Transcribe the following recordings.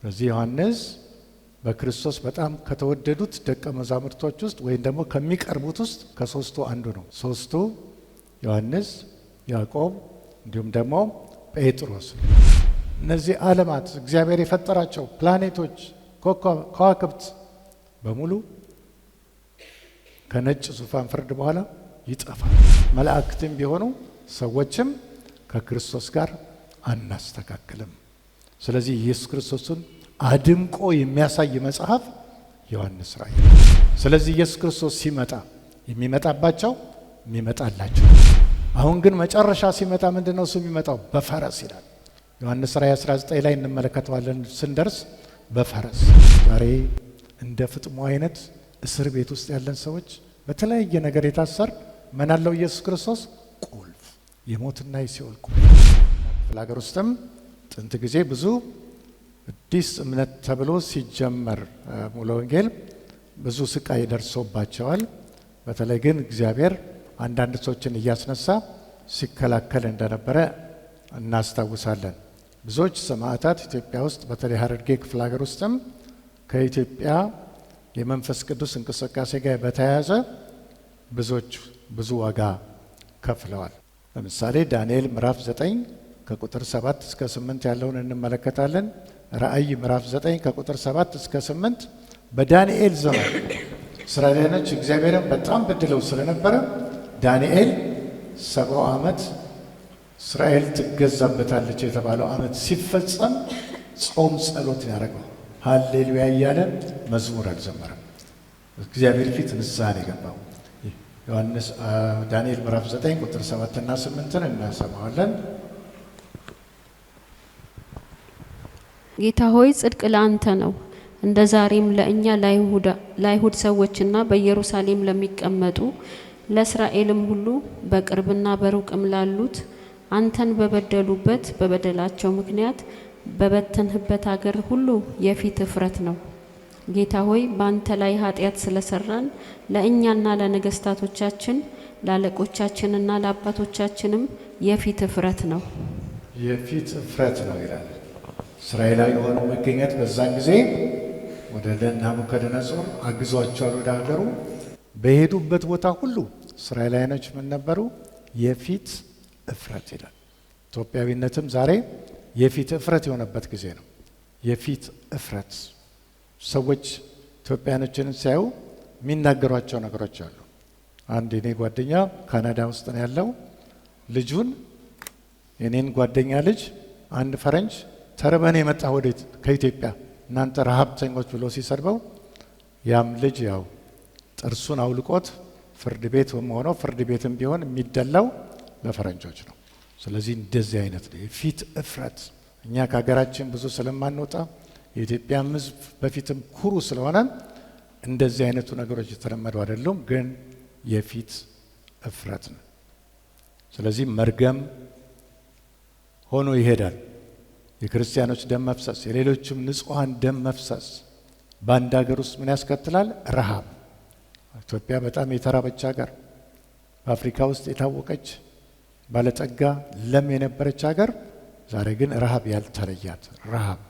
በዚህ ዮሐንስ በክርስቶስ በጣም ከተወደዱት ደቀ መዛሙርቶች ውስጥ ወይም ደግሞ ከሚቀርቡት ውስጥ ከሶስቱ አንዱ ነው። ሶስቱ ዮሐንስ፣ ያዕቆብ እንዲሁም ደግሞ ጴጥሮስ። እነዚህ ዓለማት እግዚአብሔር የፈጠራቸው ፕላኔቶች፣ ከዋክብት በሙሉ ከነጭ ዙፋን ፍርድ በኋላ ይጠፋል። መላእክትም ቢሆኑ ሰዎችም ከክርስቶስ ጋር አናስተካክልም። ስለዚህ ኢየሱስ ክርስቶስን አድምቆ የሚያሳይ መጽሐፍ ዮሐንስ ራእይ። ስለዚህ ኢየሱስ ክርስቶስ ሲመጣ የሚመጣባቸው የሚመጣላቸው። አሁን ግን መጨረሻ ሲመጣ ምንድነው እሱ የሚመጣው? በፈረስ ይላል። ዮሐንስ ራእይ 19 ላይ እንመለከተዋለን ስንደርስ በፈረስ። ዛሬ እንደ ፍጥሞ አይነት እስር ቤት ውስጥ ያለን ሰዎች በተለያየ ነገር የታሰር ምን አለው ኢየሱስ ክርስቶስ? ቁልፍ፣ የሞትና የሲኦል ቁልፍ። ክፍለ ሀገር ውስጥም ጥንት ጊዜ ብዙ አዲስ እምነት ተብሎ ሲጀመር ሙሉ ወንጌል ብዙ ስቃይ ደርሶባቸዋል። በተለይ ግን እግዚአብሔር አንዳንድ ሰዎችን እያስነሳ ሲከላከል እንደነበረ እናስታውሳለን። ብዙዎች ሰማዕታት ኢትዮጵያ ውስጥ በተለይ ሐረርጌ ክፍለ ሀገር ውስጥም ከኢትዮጵያ የመንፈስ ቅዱስ እንቅስቃሴ ጋር በተያያዘ ብዙዎች ብዙ ዋጋ ከፍለዋል። ለምሳሌ ዳንኤል ምዕራፍ 9 ከቁጥር 7 እስከ 8 ያለውን እንመለከታለን። ራእይ ምዕራፍ 9 ከቁጥር 7 እስከ 8 በዳንኤል ዘመን እስራኤላውያኖች እግዚአብሔርን በጣም በድለው ስለነበረ ዳንኤል 70 ዓመት እስራኤል ትገዛበታለች የተባለው ዓመት ሲፈጸም ጾም ጸሎት ያደረገው ሃሌሉያ እያለ መዝሙር አልዘመረም። እግዚአብሔር ፊት ንስሐን የገባው ዮሐንስ ዳንኤል ምዕራፍ 9 ቁጥር 7 እና 8ን እናሰማዋለን። ጌታ ሆይ ጽድቅ ለአንተ ነው፣ እንደ ዛሬም ለእኛ ለአይሁድ ሰዎችና በኢየሩሳሌም ለሚቀመጡ ለእስራኤልም ሁሉ በቅርብና በሩቅም ላሉት አንተን በበደሉበት በበደላቸው ምክንያት በበተንህበት አገር ሁሉ የፊት እፍረት ነው። ጌታ ሆይ በአንተ ላይ ኃጢአት ስለሰራን ለእኛና ለነገስታቶቻችን ለአለቆቻችንና ለአባቶቻችንም የፊት እፍረት ነው። የፊት እፍረት ነው ይላል። እስራኤላዊ የሆነው መገኘት በዛን ጊዜ ወደ ናቡከደነጾር አግዟቸዋል ወደ ሀገሩ። በሄዱበት ቦታ ሁሉ እስራኤላውያኖች ምን ነበሩ? የፊት እፍረት ይላል። ኢትዮጵያዊነትም ዛሬ የፊት እፍረት የሆነበት ጊዜ ነው። የፊት እፍረት ሰዎች ኢትዮጵያኖችን ሲያዩ የሚናገሯቸው ነገሮች አሉ። አንድ የኔ ጓደኛ ካናዳ ውስጥ ነው ያለው። ልጁን የኔን ጓደኛ ልጅ አንድ ፈረንጅ ተርበን የመጣ ወዴት ከኢትዮጵያ እናንተ ረሃብተኞች ብሎ ሲሰድበው ያም ልጅ ያው ጥርሱን አውልቆት ፍርድ ቤት ሆኖ ፍርድ ቤትም ቢሆን የሚደላው ለፈረንጆች ነው። ስለዚህ እንደዚህ አይነት ነው የፊት እፍረት። እኛ ከሀገራችን ብዙ ስለማንወጣ የኢትዮጵያ ሕዝብ በፊትም ኩሩ ስለሆነ እንደዚህ አይነቱ ነገሮች የተለመዱ አይደሉም፣ ግን የፊት እፍረት ነው። ስለዚህ መርገም ሆኖ ይሄዳል። የክርስቲያኖች ደም መፍሰስ፣ የሌሎችም ንጹሐን ደም መፍሰስ በአንድ ሀገር ውስጥ ምን ያስከትላል? ረሃብ። ኢትዮጵያ በጣም የተራበች ሀገር፣ በአፍሪካ ውስጥ የታወቀች ባለጸጋ ለም የነበረች ሀገር፣ ዛሬ ግን ረሃብ ያልተለያት ረሃብ።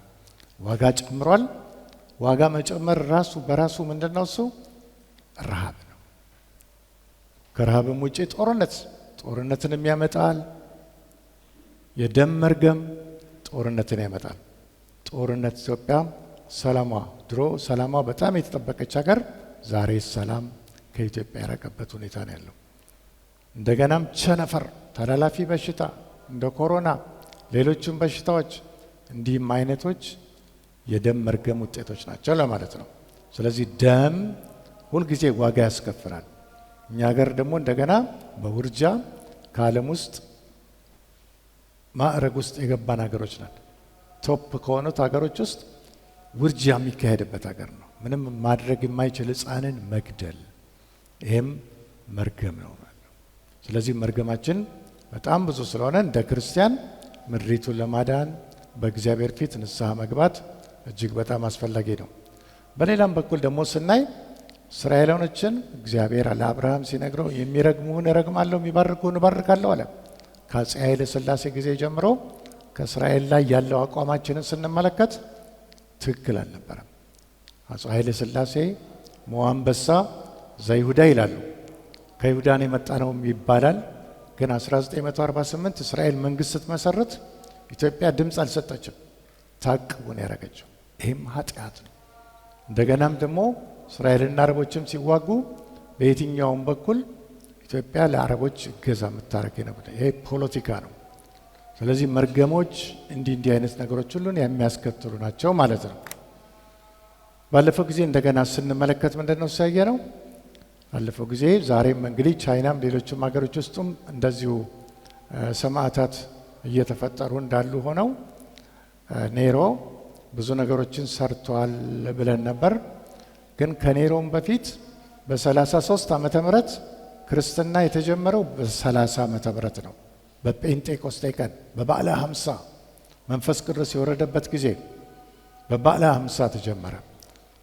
ዋጋ ጨምሯል። ዋጋ መጨመር ራሱ በራሱ ምንድነው? እሱ ረሃብ ነው። ከረሃብም ውጪ ጦርነትንም ያመጣል። የደም መርገም ጦርነትን ያመጣል። ጦርነት ኢትዮጵያ ሰላሟ ድሮ ሰላሟ በጣም የተጠበቀች ሀገር ዛሬ ሰላም ከኢትዮጵያ ያረቀበት ሁኔታ ነው ያለው። እንደገናም ቸነፈር፣ ተላላፊ በሽታ እንደ ኮሮና፣ ሌሎችም በሽታዎች እንዲህም አይነቶች የደም መርገም ውጤቶች ናቸው ለማለት ነው። ስለዚህ ደም ሁልጊዜ ዋጋ ያስከፍላል። እኛ ሀገር ደግሞ እንደገና በውርጃ ከዓለም ውስጥ ማዕረግ ውስጥ የገባን ሀገሮች ናት። ቶፕ ከሆኑት ሀገሮች ውስጥ ውርጃ የሚካሄድበት ሀገር ነው። ምንም ማድረግ የማይችል ሕፃንን መግደል፣ ይህም መርገም ነው። ስለዚህ መርገማችን በጣም ብዙ ስለሆነ እንደ ክርስቲያን ምድሪቱን ለማዳን በእግዚአብሔር ፊት ንስሐ መግባት እጅግ በጣም አስፈላጊ ነው። በሌላም በኩል ደግሞ ስናይ እስራኤላውያኖችን እግዚአብሔር ለአብርሃም ሲነግረው የሚረግሙህን እረግማለሁ፣ የሚባርኩህን እባርካለሁ አለ። ከአፄ ኃይለ ሥላሴ ጊዜ ጀምሮ ከእስራኤል ላይ ያለው አቋማችንን ስንመለከት ትክክል አልነበረም። አፄ ኃይለ ሥላሴ ሞአንበሳ ዘይሁዳ ይላሉ። ከይሁዳን የመጣ ነው ይባላል። ግን 1948 እስራኤል መንግስት ስትመሰርት ኢትዮጵያ ድምፅ አልሰጠችም፣ ታቅቡን ያደረገችው። ይህም ኃጢአት ነው። እንደገናም ደግሞ እስራኤልና አረቦችም ሲዋጉ በየትኛውም በኩል ኢትዮጵያ ለአረቦች እገዛ የምታደርግ ነበር። ይሄ ፖለቲካ ነው። ስለዚህ መርገሞች እንዲህ አይነት ነገሮች ሁሉን የሚያስከትሉ ናቸው ማለት ነው። ባለፈው ጊዜ እንደገና ስንመለከት ምንድነው ያየ ነው? ባለፈው ጊዜ ዛሬም እንግዲህ ቻይናም ሌሎችም ሀገሮች ውስጥም እንደዚሁ ሰማዕታት እየተፈጠሩ እንዳሉ ሆነው ኔሮ ብዙ ነገሮችን ሰርቷል ብለን ነበር። ግን ከኔሮም በፊት በ33 ዓመተ ምህረት ክርስትና የተጀመረው በ30 ዓመተ ምህረት ነው። በጴንጤቆስጤ ቀን በበዓለ 50 መንፈስ ቅዱስ የወረደበት ጊዜ በበዓለ 50 ተጀመረ።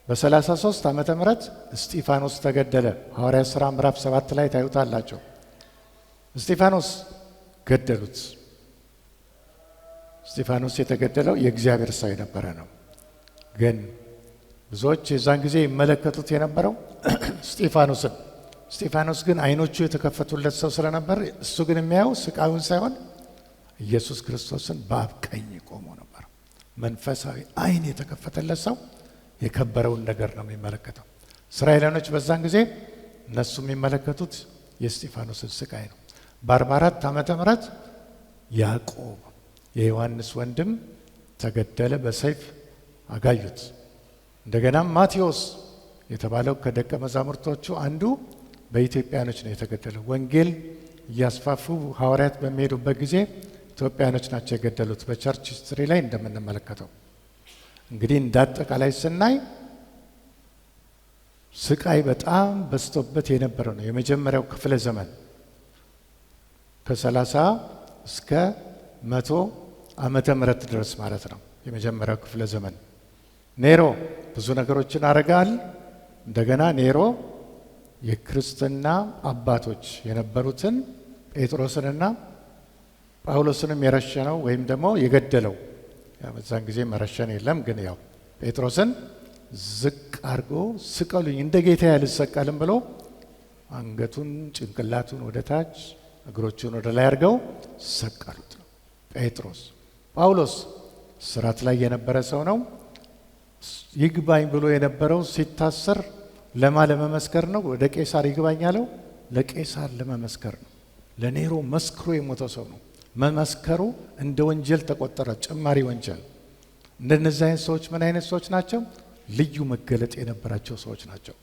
በ33 ዓመተ ምህረት እስጢፋኖስ ተገደለ። ሐዋርያት ሥራ ምዕራፍ 7 ላይ ታዩታላችሁ። እስጢፋኖስ ገደሉት። እስጢፋኖስ የተገደለው የእግዚአብሔር ሰው የነበረ ነው። ግን ብዙዎች የዛን ጊዜ ይመለከቱት የነበረው እስጢፋኖስ ግን አይኖቹ የተከፈቱለት ሰው ስለነበር እሱ ግን የሚያየው ስቃዩን ሳይሆን ኢየሱስ ክርስቶስን በአብ ቀኝ ቆሞ ነበር። መንፈሳዊ አይን የተከፈተለት ሰው የከበረውን ነገር ነው የሚመለከተው። እስራኤላኖች በዛን ጊዜ እነሱ የሚመለከቱት የእስጢፋኖስን ስቃይ ነው። በ44 ዓመተ ምህረት ያዕቆብ የዮሐንስ ወንድም ተገደለ፣ በሰይፍ አጋዩት። እንደገናም ማቴዎስ የተባለው ከደቀ መዛሙርቶቹ አንዱ በኢትዮጵያኖች ነው የተገደለው። ወንጌል እያስፋፉ ሐዋርያት በሚሄዱበት ጊዜ ኢትዮጵያኖች ናቸው የገደሉት፣ በቸርች ሂስትሪ ላይ እንደምንመለከተው። እንግዲህ እንዳጠቃላይ ስናይ ስቃይ በጣም በዝቶበት የነበረው ነው። የመጀመሪያው ክፍለ ዘመን ከ30 እስከ 100 ዓመተ ምህረት ድረስ ማለት ነው። የመጀመሪያው ክፍለ ዘመን ኔሮ ብዙ ነገሮችን አረጋል። እንደገና ኔሮ የክርስትና አባቶች የነበሩትን ጴጥሮስንና ጳውሎስንም የረሸነው ወይም ደግሞ የገደለው፣ በዛን ጊዜ መረሸን የለም፣ ግን ያው ጴጥሮስን ዝቅ አድርጎ ስቀሉኝ እንደ ጌታ ያልሰቀልም ብሎ አንገቱን ጭንቅላቱን ወደ ታች እግሮቹን ወደ ላይ አድርገው ሰቀሉት ነው ጴጥሮስ። ጳውሎስ ስራት ላይ የነበረ ሰው ነው። ይግባኝ ብሎ የነበረው ሲታሰር ለመመስከር ነው። ወደ ቄሳር ይግባኝ ያለው ለቄሳር ለመመስከር ነው። ለኔሮ መስክሮ የሞተ ሰው ነው። መመስከሩ እንደ ወንጀል ተቆጠረ፣ ጭማሪ ወንጀል። እንደነዚህ አይነት ሰዎች ምን አይነት ሰዎች ናቸው? ልዩ መገለጥ የነበራቸው ሰዎች ናቸው።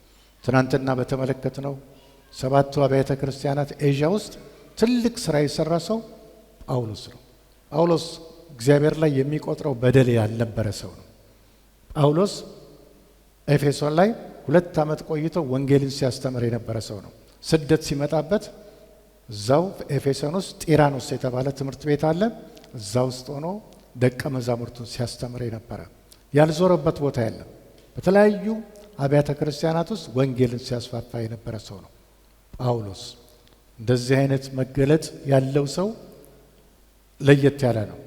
ትናንትና በተመለከትነው 7ቱ አብያተ ክርስቲያናት ኤዥያ ውስጥ ትልቅ ስራ የሰራ ሰው ጳውሎስ ነው። ጳውሎስ እግዚአብሔር ላይ የሚቆጥረው በደል ያልነበረ ሰው ነው። ጳውሎስ ኤፌሶን ላይ 2 ዓመት ቆይቶ ወንጌልን ሲያስተምር የነበረ ሰው ነው። ስደት ሲመጣበት እዛው ኤፌሶን ውስጥ ጢራኖስ የተባለ ትምህርት ቤት አለ። እዛ ውስጥ ሆኖ ደቀ መዛሙርቱን ሲያስተምር የነበረ ያልዞረበት ቦታ የለም። በተለያዩ አብያተ ክርስቲያናት ውስጥ ወንጌልን ሲያስፋፋ የነበረ ሰው ነው ጳውሎስ። እንደዚህ አይነት መገለጥ ያለው ሰው ለየት ያለ ነው።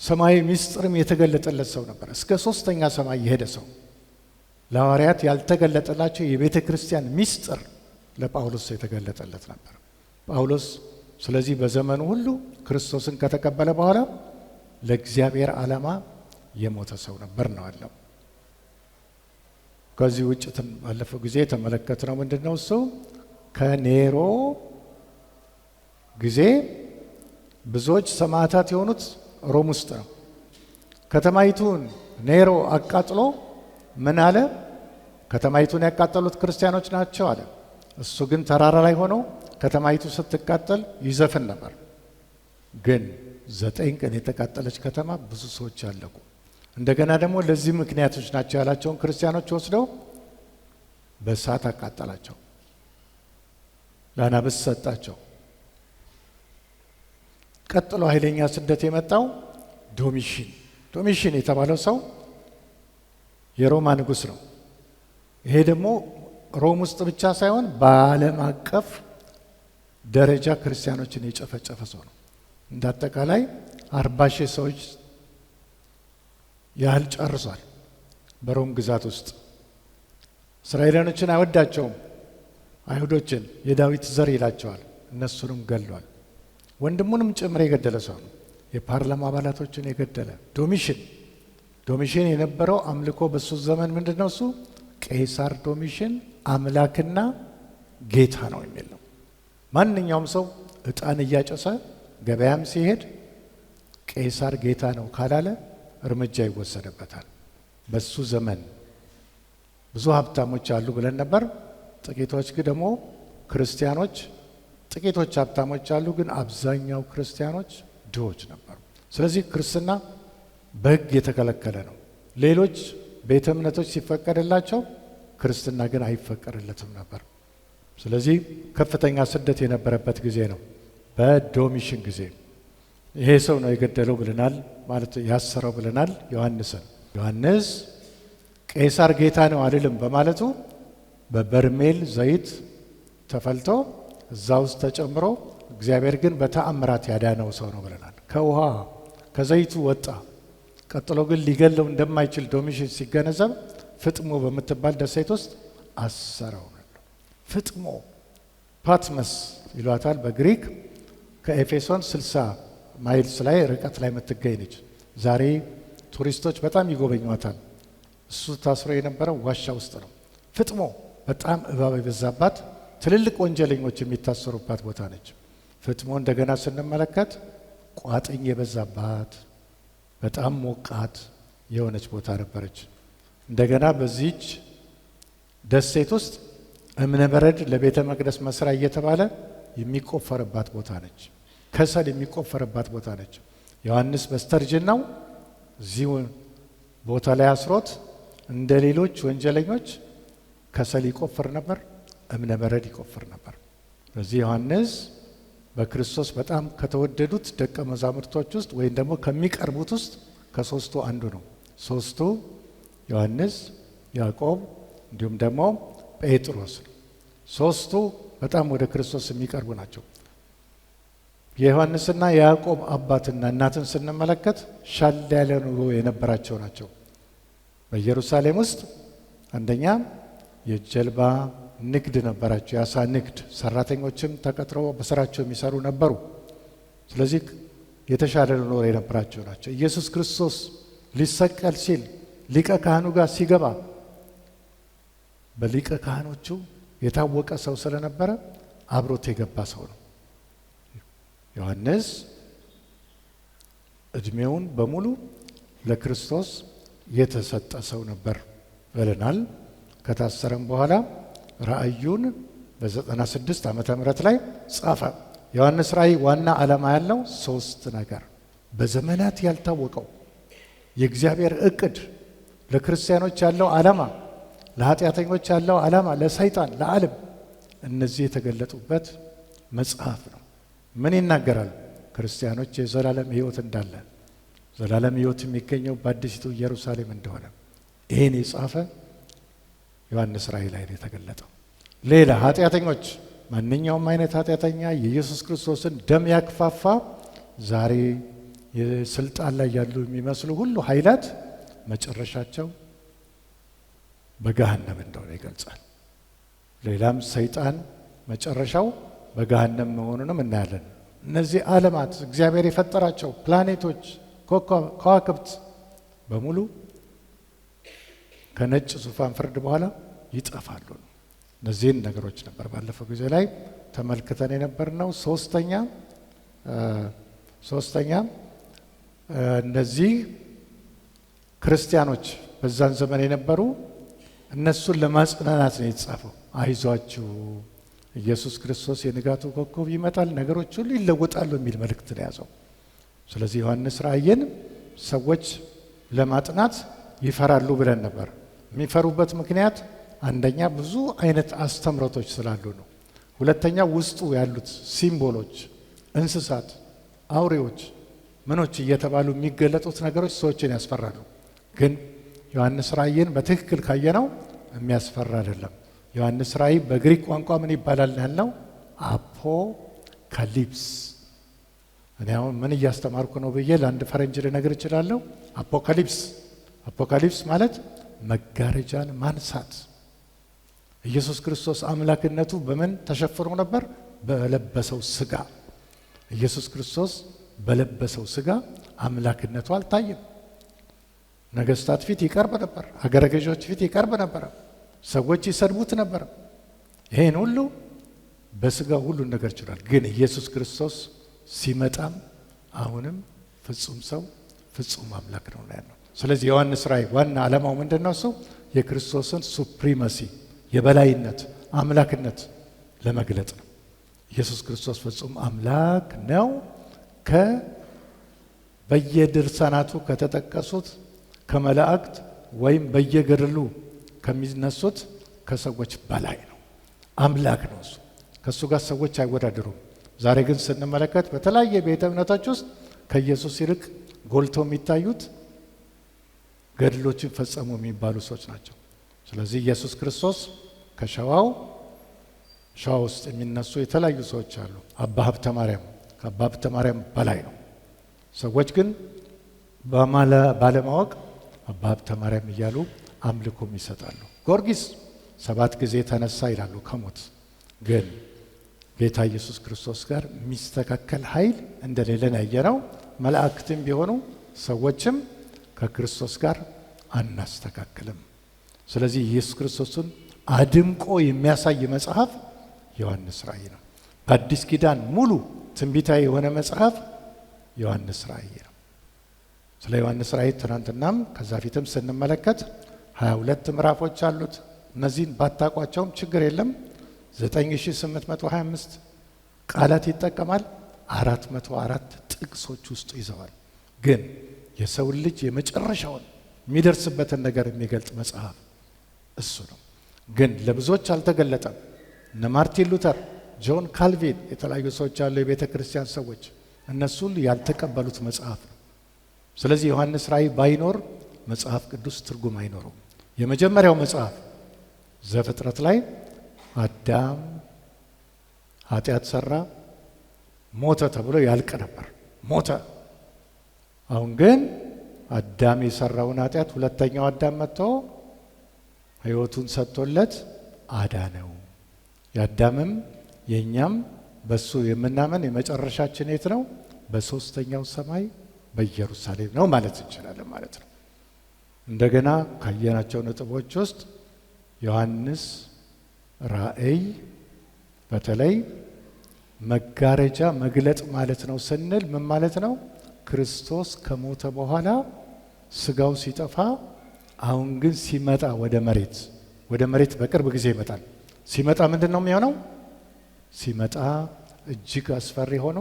ሰማያዊ ምስጢርም የተገለጠለት ሰው ነበር። እስከ 3ኛ ሰማይ የሄደ ሰው። ለሐዋርያት ያልተገለጠላቸው የቤተ ክርስቲያን ምስጢር ለጳውሎስ የተገለጠለት ነበር ጳውሎስ። ስለዚህ በዘመኑ ሁሉ ክርስቶስን ከተቀበለ በኋላ ለእግዚአብሔር ዓላማ የሞተ ሰው ነበር ነው ያለው። ከዚህ ውጭ ባለፈው ጊዜ የተመለከትነው ምንድነው? እሱ ከኔሮ ጊዜ ብዙዎች ሰማዕታት የሆኑት ሮም ውስጥ ነው። ከተማይቱን ኔሮ አቃጥሎ ምን አለ? ከተማይቱን ያቃጠሉት ክርስቲያኖች ናቸው አለ። እሱ ግን ተራራ ላይ ሆኖ ከተማይቱ ስትቃጠል ይዘፍን ነበር። ግን 9 ቀን የተቃጠለች ከተማ ብዙ ሰዎች አለቁ። እንደገና ደግሞ ለዚህ ምክንያቶች ናቸው ያላቸውን ክርስቲያኖች ወስደው በእሳት አቃጠላቸው፣ ለአናብስት ሰጣቸው። ቀጥሎ ኃይለኛ ስደት የመጣው ዶሚሽን የተባለው ሰው የሮማ ንጉሥ ነው። ይሄ ደግሞ ሮም ውስጥ ብቻ ሳይሆን በዓለም አቀፍ ደረጃ ክርስቲያኖችን የጨፈጨፈ ሰው ነው። እንዳጠቃላይ 40,000 ሰዎች ያህል ጨርሷል። በሮም ግዛት ውስጥ እስራኤላውያኖችን አይወዳቸውም። አይሁዶችን የዳዊት ዘር ይላቸዋል። እነሱንም ገሏል። ወንድሙንም ጭምር የገደለ ሰው ነው። የፓርላማ አባላቶችን የገደለ ዶሚሽን የነበረው አምልኮ በሱ ዘመን ምንድነው? እሱ ቄሳር ዶሚሽን አምላክና ጌታ ነው የሚል ነው። ማንኛውም ሰው ዕጣን እያጨሰ ገበያም ሲሄድ ቄሳር ጌታ ነው ካላለ እርምጃ ይወሰድበታል። በሱ ዘመን ብዙ ሀብታሞች አሉ ብለን ነበር። ጥቂቶች ግን ደግሞ ክርስቲያኖች፣ ጥቂቶች ሀብታሞች አሉ፣ ግን አብዛኛው ክርስቲያኖች ድሆች ነበሩ። ስለዚህ ክርስትና በሕግ የተከለከለ ነው። ሌሎች ቤተ እምነቶች ሲፈቀድላቸው ክርስትና ግን አይፈቀድለትም ነበር። ስለዚህ ከፍተኛ ስደት የነበረበት ጊዜ ነው። በዶሚሽን ጊዜ ይሄ ሰው ነው የገደለው ብለናል፣ ማለት ያሰረው ብለናል። ዮሐንስ ቄሳር ጌታ ነው አልልም በማለቱ በበርሜል ዘይት ተፈልቶ እዛ ውስጥ ተጨምሮ እግዚአብሔር ግን በተአምራት ያዳነው ሰው ነው ብለናል። ከውሃ ከዘይቱ ወጣ። ቀጥሎ ግን ሊገለው እንደማይችል ዶሚሽን ሲገነዘብ ፍጥሞ በምትባል ደሴት ውስጥ አሰረው። ፍጥሞ ፓትመስ ይሏታል በግሪክ። ከኤፌሶን 60 ማይልስ ላይ ርቀት ላይ የምትገኝ ነች። ዛሬ ቱሪስቶች በጣም ይጎበኟታል። እሱ ታስሮ የነበረው ዋሻ ውስጥ ነው። ፍጥሞ በጣም እባብ የበዛባት ትልልቅ ወንጀለኞች የሚታሰሩባት ቦታ ነች። ፍጥሞ እንደገና ስንመለከት ቋጥኝ የበዛባት በጣም ሞቃት የሆነች ቦታ ነበረች። እንደገና በዚች ደሴት ውስጥ እምነ በረድ ለቤተ መቅደስ መስሪያ እየተባለ የሚቆፈርባት ቦታ ነች። ከሰል የሚቆፈርባት ቦታ ነች። ዮሐንስ በስተርጅናው እዚህ ቦታ ላይ አስሮት እንደ ሌሎች ወንጀለኞች ከሰል ይቆፍር ነበር፣ እምነ በረድ ይቆፍር ነበር። ስለዚህ ዮሐንስ በክርስቶስ በጣም ከተወደዱት ደቀ መዛሙርቶች ውስጥ ወይም ደግሞ ከሚቀርቡት ውስጥ ከሶስቱ አንዱ ነው። ሶስቱ ዮሐንስ፣ ያዕቆብ እንዲሁም ደግሞ ጴጥሮስ ነው። ሶስቱ በጣም ወደ ክርስቶስ የሚቀርቡ ናቸው። የዮሐንስና የያዕቆብ አባትና እናትን ስንመለከት ሻል ያለ ኑሮ የነበራቸው ናቸው። በኢየሩሳሌም ውስጥ አንደኛ የጀልባ ንግድ ነበራቸው፣ የአሳ ንግድ። ሰራተኞችም ተቀጥረው በስራቸው የሚሰሩ ነበሩ። ስለዚህ የተሻለ ኑሮ የነበራቸው ናቸው። ኢየሱስ ክርስቶስ ሊሰቀል ሲል ሊቀ ካህኑ ጋር ሲገባ በሊቀ ካህኖቹ የታወቀ ሰው ስለነበረ አብሮት የገባ ሰው ነው። ዮሐንስ እድሜውን በሙሉ ለክርስቶስ የተሰጠ ሰው ነበር ብለናል። ከታሰረም በኋላ ራእዩን በ96 ዓመተ ምህረት ላይ ጻፈ። ዮሐንስ ራእይ ዋና ዓላማ ያለው 3 ነገር፣ በዘመናት ያልታወቀው የእግዚአብሔር እቅድ፣ ለክርስቲያኖች ያለው ዓላማ፣ ለኃጢአተኞች ያለው ዓላማ፣ ለሰይጣን፣ ለዓለም፣ እነዚህ የተገለጡበት መጽሐፍ ነው። ምን ይናገራል? ክርስቲያኖች የዘላለም ሕይወት እንዳለ፣ ዘላለም ሕይወት የሚገኘው በአዲሲቱ ኢየሩሳሌም እንደሆነ ይህን የጻፈ ዮሐንስ ራእይ ላይ ነው የተገለጠው። ሌላ ኃጢአተኞች፣ ማንኛውም አይነት ኃጢአተኛ የኢየሱስ ክርስቶስን ደም ያክፋፋ ዛሬ የስልጣን ላይ ያሉ የሚመስሉ ሁሉ ኃይላት መጨረሻቸው በገሃነም እንደሆነ ይገልጻል። ሌላም ሰይጣን መጨረሻው በገሃነም መሆኑንም እናያለን። እነዚህ ዓለማት እግዚአብሔር የፈጠራቸው ፕላኔቶች፣ ከዋክብት በሙሉ ከነጭ ዙፋን ፍርድ በኋላ ይጠፋሉ። እነዚህን ነገሮች ነበር ባለፈው ጊዜ ላይ ተመልክተን የነበርነው። ሶስተኛ እነዚህ ክርስቲያኖች በዛን ዘመን የነበሩ እነሱን ለማጽናናት ነው የተጻፈው። አይዟችሁ ኢየሱስ ክርስቶስ የንጋቱ ኮከብ ይመጣል፣ ነገሮች ሁሉ ይለወጣሉ የሚል መልእክት ነው ያዘው። ስለዚህ ዮሐንስ ራእይን ሰዎች ለማጥናት ይፈራሉ ብለን ነበር። የሚፈሩበት ምክንያት አንደኛ ብዙ አይነት አስተምሮቶች ስላሉ ነው። ሁለተኛ ውስጡ ያሉት ሲምቦሎች፣ እንስሳት፣ አውሬዎች፣ ምኖች እየተባሉ የሚገለጡት ነገሮች ሰዎችን ያስፈራሉ። ግን ዮሐንስ ራእይን በትክክል ካየነው የሚያስፈራ አይደለም። ዮሐንስ ራእይ በግሪክ ቋንቋ ምን ይባላል ያልነው? አፖካሊፕስ። እኔ አሁን ምን እያስተማርኩ ነው ብዬ ለአንድ ፈረንጅ ልነግር እችላለሁ። አፖካሊፕስ ማለት መጋረጃን ማንሳት። ኢየሱስ ክርስቶስ አምላክነቱ በምን ተሸፍኖ ነበር? በለበሰው ሥጋ። ኢየሱስ ክርስቶስ በለበሰው ሥጋ አምላክነቱ አልታየም። ነገስታት ፊት ይቀርብ ነበር፣ አገረ ገዢዎች ፊት ይቀርብ ነበር፣ ሰዎች ይሰድቡት ነበር። ይሄን ሁሉ በሥጋው ሁሉን ነገር ይችላል። ግን ኢየሱስ ክርስቶስ ሲመጣም አሁንም ፍጹም ሰው ፍጹም አምላክ ነው ያለው። ስለዚህ ዮሐንስ ራእይ ዋና ዓላማው ምንድነው? እሱ የክርስቶስን ሱፕሪማሲ የበላይነት አምላክነት ለመግለጥ ነው። ኢየሱስ ክርስቶስ ፍጹም አምላክ ነው። በየድርሳናቱ ከተጠቀሱት ከመላእክት ወይም በየገድሉ ከሚነሱት ከሰዎች በላይ ነው። አምላክ ነው እሱ። ከእሱ ጋር ሰዎች አይወዳደሩም። ዛሬ ግን ስንመለከት በተለያየ ቤተ እምነቶች ውስጥ ከኢየሱስ ይልቅ ጎልተው የሚታዩት ገድሎችን ፈጸሙ የሚባሉ ሰዎች ናቸው። ስለዚህ ኢየሱስ ክርስቶስ ከሸዋ ውስጥ የሚነሱ የተለያዩ ሰዎች አሉ። አባ ሀብተ ማርያም ከአባ ሀብተ ማርያም በላይ ነው። ሰዎች ግን ባለማወቅ አባ ሀብተ ማርያም እያሉ አምልኮም ይሰጣሉ። ጊዮርጊስ 7 ጊዜ ተነሳ ይላሉ ከሞት። ግን ጌታ ኢየሱስ ክርስቶስ ጋር የሚስተካከል ኃይል እንደሌለን ያየነው፣ መላእክትም ቢሆኑ ሰዎችም ከክርስቶስ ጋር አናስተካክልም። ስለዚህ ኢየሱስ ክርስቶስን አድምቆ የሚያሳይ መጽሐፍ ዮሐንስ ራእይ ነው። በአዲስ ኪዳን ሙሉ ትንቢታዊ የሆነ መጽሐፍ ዮሐንስ ራእይ ነው። ስለ ዮሐንስ ራእይ ትናንትናም ከዛ ፊትም ስንመለከት 22 ምዕራፎች አሉት። እነዚህን ባታቋቸውም ችግር የለም። 9825 ቃላት ይጠቀማል። 404 ጥቅሶች ውስጡ ይዘዋል። ግን የሰው ልጅ የመጨረሻውን የሚደርስበትን ነገር የሚገልጥ መጽሐፍ እሱ ነው። ግን ለብዙዎች አልተገለጠም። እነ ማርቲን ሉተር፣ ጆን ካልቪን የተለያዩ ሰዎች ያሉ የቤተ ክርስቲያን ሰዎች እነሱ ያልተቀበሉት መጽሐፍ ነው። ስለዚህ ዮሐንስ ራእይ ባይኖር መጽሐፍ ቅዱስ ትርጉም አይኖረው። የመጀመሪያው መጽሐፍ ዘፍጥረት ላይ አዳም ኃጢአት ሰራ፣ ሞተ ተብሎ ያልቅ ነበር። ሞተ። አሁን ግን አዳም የሰራውን ኃጢአት ሁለተኛው አዳም መጥቶ ሕይወቱን ሰጥቶለት አዳነው። የአዳምም የእኛም በሱ የምናምን የመጨረሻችን የት ነው? በሶስተኛው ሰማይ በኢየሩሳሌም ነው ማለት እንችላለን ማለት ነው። እንደገና ካየናቸው ነጥቦች ውስጥ ዮሐንስ ራእይ በተለይ መጋረጃ መግለጥ ማለት ነው ስንል ምን ማለት ነው? ክርስቶስ ከሞተ በኋላ ስጋው ሲጠፋ አሁን ግን ሲመጣ ወደ መሬት በቅርብ ጊዜ ይመጣል። ሲመጣ ምንድን ነው የሚሆነው? ሲመጣ እጅግ አስፈሪ ሆኖ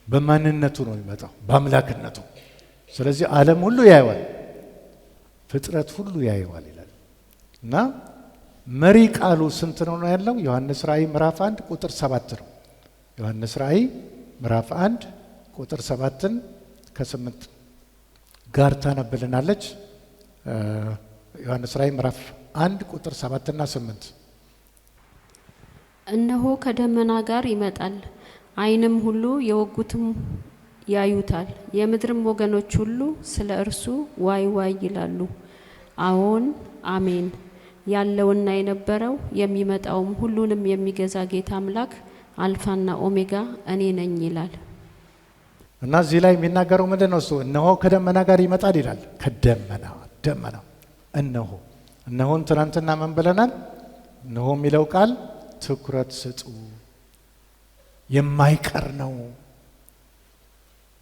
በማንነቱ ነው የሚመጣው፣ በአምላክነቱ። ስለዚህ ዓለም ሁሉ ያየዋል፣ ፍጥረት ሁሉ ያየዋል ይላል እና መሪ ቃሉ ስንት ነው ያለው? ዮሐንስ ራእይ ምዕራፍ 1 ቁጥር 7 ነው። ዮሐንስ ራእይ ምዕራፍ 1 ቁጥር 7ን ከ8 ጋር ታነብልናለች። ዮሐንስ ራእይ ምዕራፍ 1 ቁጥር 7 እና 8 እነሆ ከደመና ጋር ይመጣል፣ ዓይንም ሁሉ የወጉትም ያዩታል፣ የምድርም ወገኖች ሁሉ ስለ እርሱ ዋይ ዋይ ይላሉ። አዎን አሜን። ያለውና የነበረው የሚመጣውም ሁሉንም የሚገዛ ጌታ አምላክ አልፋና ኦሜጋ እኔ ነኝ ይላል። እና እዚህ ላይ የሚናገረው ምንድን ነው? እሱ እነሆ ከደመና ጋር ይመጣል ይላል። ደመና እነሆን ትናንትና ምን ብለናል? እነሆ የሚለው ቃል ትኩረት ስጡ፣ የማይቀር ነው።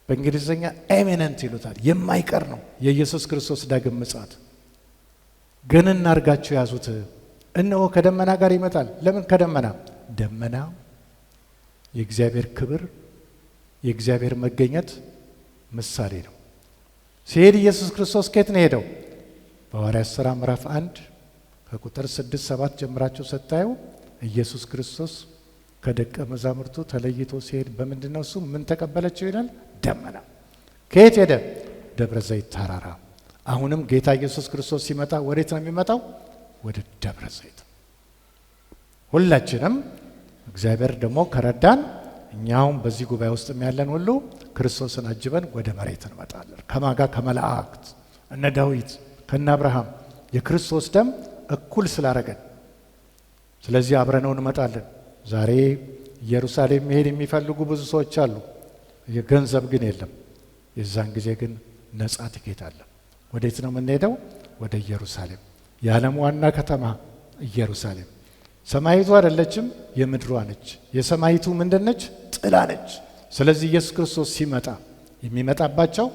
በእንግሊዝኛ ኤሚነንት ይሉታል። የማይቀር ነው የኢየሱስ ክርስቶስ ዳግም ምጽአት። ግን እናርጋችሁ ያዙት። እነሆ ከደመና ጋር ይመጣል። ለምን ከደመና? ደመና የእግዚአብሔር ክብር የእግዚአብሔር መገኘት ምሳሌ ነው። ሲሄድ ኢየሱስ ክርስቶስ ከየት ነው ሄደው? በሐዋርያት ሥራ ምዕራፍ 1 ከቁጥር 6-7 ጀምራችሁ ስታዩ ኢየሱስ ክርስቶስ ከደቀ መዛሙርቱ ተለይቶ ሲሄድ በምንድን ነው እሱ ምን ተቀበለችው ይላል? ደመና። ከየት ሄደ? ደብረ ዘይት ተራራ። አሁንም ጌታ ኢየሱስ ክርስቶስ ሲመጣ ወዴት ነው የሚመጣው? ወደ ደብረ ዘይት። ሁላችንም እግዚአብሔር ደግሞ ከረዳን እኛውም በዚህ ጉባኤ ውስጥ ያለን ሁሉ ክርስቶስን አጅበን ወደ መሬት እንመጣለን። ከማጋ ከመላእክት እነ ዳዊት ከነ አብርሃም የክርስቶስ ደም እኩል ስላረገን። ስለዚህ አብረነው እንመጣለን። ዛሬ ኢየሩሳሌም መሄድ የሚፈልጉ ብዙ ሰዎች አሉ። የገንዘብ ግን የለም። የዛን ጊዜ ግን ነጻ ትኬት አለ። ወዴት ነው የምንሄደው? ወደ ኢየሩሳሌም፣ የዓለም ዋና ከተማ ኢየሩሳሌም። ሰማይቱ አይደለችም፣ የምድሯ ነች። የሰማይቱ ምንድን ነች? ጥላ ነች። ስለዚህ ኢየሱስ ክርስቶስ ሲመጣ የሚመጣባቸው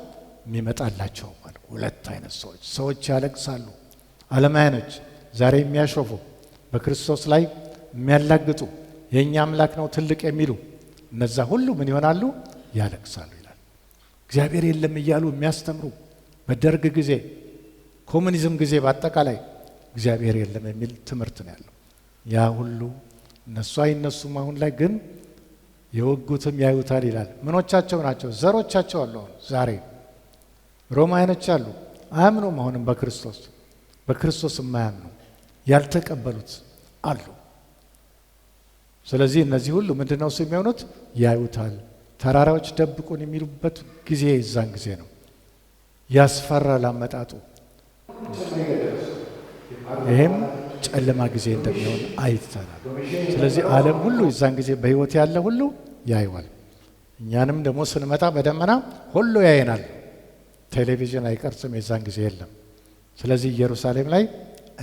የሚመጣላቸው ማለት ሁለት አይነት ሰዎች ያለቅሳሉ። ዓለማውያኖች ዛሬ የሚያሾፉ በክርስቶስ ላይ የሚያላግጡ የእኛ አምላክ ነው ትልቅ የሚሉ እነዛ ሁሉ ምን ይሆናሉ? ያለቅሳሉ ይላል። እግዚአብሔር የለም እያሉ የሚያስተምሩ በደርግ ጊዜ፣ ኮሙኒዝም ጊዜ በአጠቃላይ እግዚአብሔር የለም የሚል ትምህርት ነው ያለው። ያ ሁሉ እነሱ አይነሱም። አሁን ላይ ግን የወጉትም ያዩታል ይላል። ምኖቻቸው ናቸው? ዘሮቻቸው አሉ። አሁን ዛሬ ሮማውያኖች አሉ፣ አያምኑም። አሁንም በክርስቶስ የማያምኑ ያልተቀበሉት አሉ። ስለዚህ እነዚህ ሁሉ ምንድነው እሱ የሚሆኑት? ያዩታል። ተራራዎች ደብቁን የሚሉበት ጊዜ የዛን ጊዜ ነው። ያስፈራል አመጣጡ። ይሄም ጨለማ ጊዜ እንደሚሆን አይተናል። ስለዚህ ዓለም ሁሉ የዛን ጊዜ በሕይወት ያለ ሁሉ ያይዋል። እኛንም ደግሞ ስንመጣ በደመና ሁሉ ያየናል። ቴሌቪዥን አይቀርጽም፣ የዛን ጊዜ የለም። ስለዚህ ኢየሩሳሌም ላይ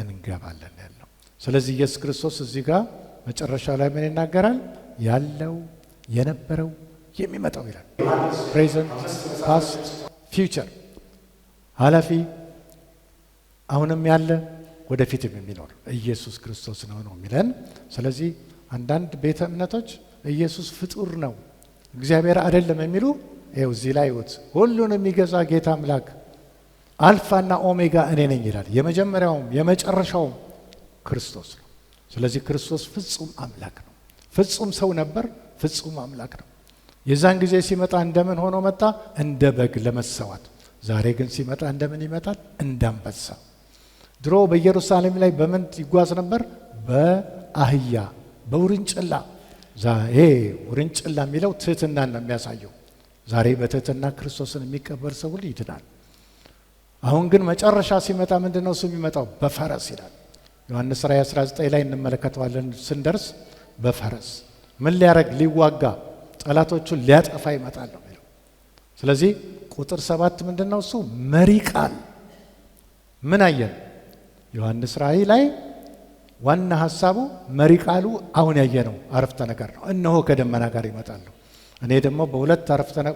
እንገባለን ያለው። ስለዚህ ኢየሱስ ክርስቶስ እዚህ ጋር መጨረሻ ላይ ምን ይናገራል? ያለው የነበረው የሚመጣው ይላል። ፕሬዘንት፣ ፓስት፣ ፊውቸር፣ ኃላፊ፣ አሁንም ያለ ወደፊትም የሚኖር ኢየሱስ ክርስቶስ ነው የሚለን። ስለዚህ አንዳንድ ቤተ እምነቶች ኢየሱስ ፍጡር ነው እግዚአብሔር አይደለም የሚሉ ይኸው እዚህ ላይ ይወት ሁሉን የሚገዛ ጌታ አምላክ አልፋና ኦሜጋ እኔ ነኝ ይላል። የመጀመሪያውም የመጨረሻውም ክርስቶስ ነው። ስለዚህ ክርስቶስ ፍጹም አምላክ ነው። ፍጹም ሰው ነበር፣ ፍጹም አምላክ ነው። የዛን ጊዜ ሲመጣ እንደምን ሆኖ መጣ? እንደ በግ ለመሰዋት። ዛሬ ግን ሲመጣ እንደምን ይመጣል? እንደ አንበሳ። ድሮ በኢየሩሳሌም ላይ በምን ይጓዝ ነበር? በአህያ በውርንጭላ። ይሄ ውርንጭላ የሚለው ትህትናን ነው የሚያሳየው። ዛሬ በትህትና ክርስቶስን የሚቀበል ሰው ሁሉ ይድናል። አሁን ግን መጨረሻ ሲመጣ ምንድነው እሱ የሚመጣው? በፈረስ ይላል። ዮሐንስ ራእይ 19 ላይ እንመለከተዋለን ስንደርስ። በፈረስ ምን ሊያረግ? ሊዋጋ፣ ጠላቶቹን ሊያጠፋ ይመጣል ነው የሚለው። ስለዚህ ቁጥር 7 ምንድነው እሱ? መሪ ቃል ምን አየን? ዮሐንስ ራእይ ላይ ዋና ሐሳቡ መሪ ቃሉ አሁን ያየነው አረፍተ ነገር ነው። እነሆ ከደመና ጋር ይመጣለሁ። እኔ ደግሞ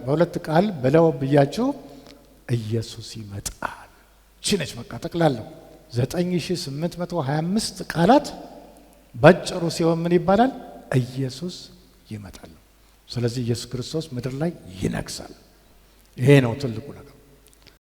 በሁለት ቃል ብለው ብያችሁ ኢየሱስ ይመጣል። ቺነች በቃ ጠቅላለሁ 9825 ቃላት ባጭሩ ሲሆን ምን ይባላል? ኢየሱስ ይመጣል። ስለዚህ ኢየሱስ ክርስቶስ ምድር ላይ ይነግሳል። ይሄ ነው ትልቁ ነገር።